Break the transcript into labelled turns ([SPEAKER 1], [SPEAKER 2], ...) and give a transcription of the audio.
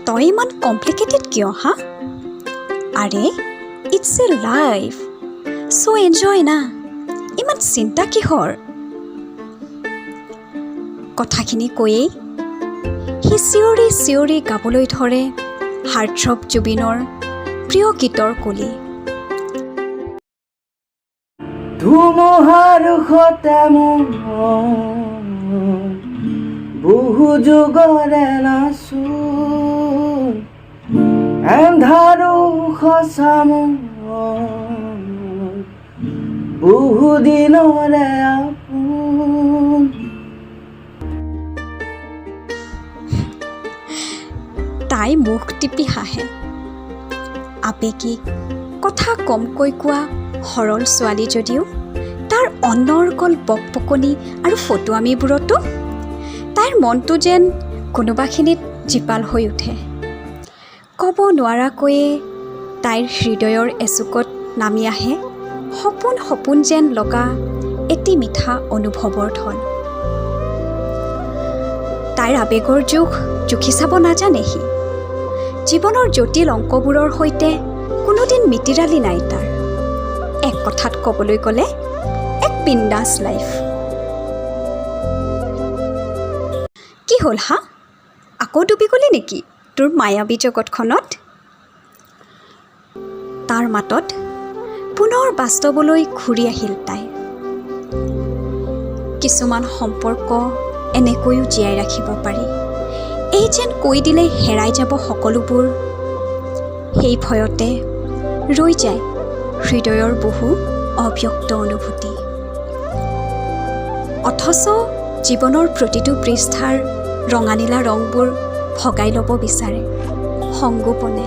[SPEAKER 1] তই ইমান কমপ্লিকেটেড কিয় হা? আৰে it's a life, so' enjoy না, ইমান চিন্তা কিহৰ? কথাখিনি কৈয়েই সি চিঞৰি চিঞৰি গাবলৈ ধৰে হাৰ্টথ্ৰব জুবিনৰ প্ৰিয় গীতৰ কলি।
[SPEAKER 2] ধুমুহাৰ খতেম বহু যুগৰে নাচোন এন্ধাৰো সঁচাম বহু দিনৰে আপোন।
[SPEAKER 1] তাই মুখ টিপি হাঁহে। আবেগিক কথা কমকৈ কোৱা সৰল ছোৱালী যদিও তাৰ অনৰ্গল বকবকনি আৰু ফটুৱামিবোৰতো তাইৰ মনটো যেন কোনোবাখিনিত জীপাল হৈ উঠে। ক'ব নোৱাৰাকৈয়ে তাইৰ হৃদয়ৰ এচুকত নামি আহে সপোন সপোন যেন লগা এটি মিঠা অনুভৱৰ ঢল। তাইৰ আবেগৰ জুখি চাব নাজানে সি। জীৱনৰ জটিল অংকবোৰৰ সৈতে কোনোদিন মিতিৰালি নাই তাৰ। এক কথাত ক'বলৈ গ'লে এক বিন্দাছ লাইফ। কি হ'ল হা? আকৌ ডুবি গ'লি নেকি তোৰ মায়াবী জগতখনত? তাৰ মাতত পুনৰ বাস্তৱলৈ ঘূৰি আহিল তাই। কিছুমান সম্পৰ্ক এনেকৈও জীয়াই ৰাখিব পাৰি, এই যেন কৈ দিলে হেৰাই যাব সকলোবোৰ। সেই ভয়তে ৰৈ যায় হৃদয়ৰ বহু অব্যক্ত অনুভূতি। অথচ জীৱনৰ প্ৰতিটো পৃষ্ঠাৰ ৰঙানীলা ৰংবোৰ ভগাই ল'ব বিচাৰে সংগোপনে।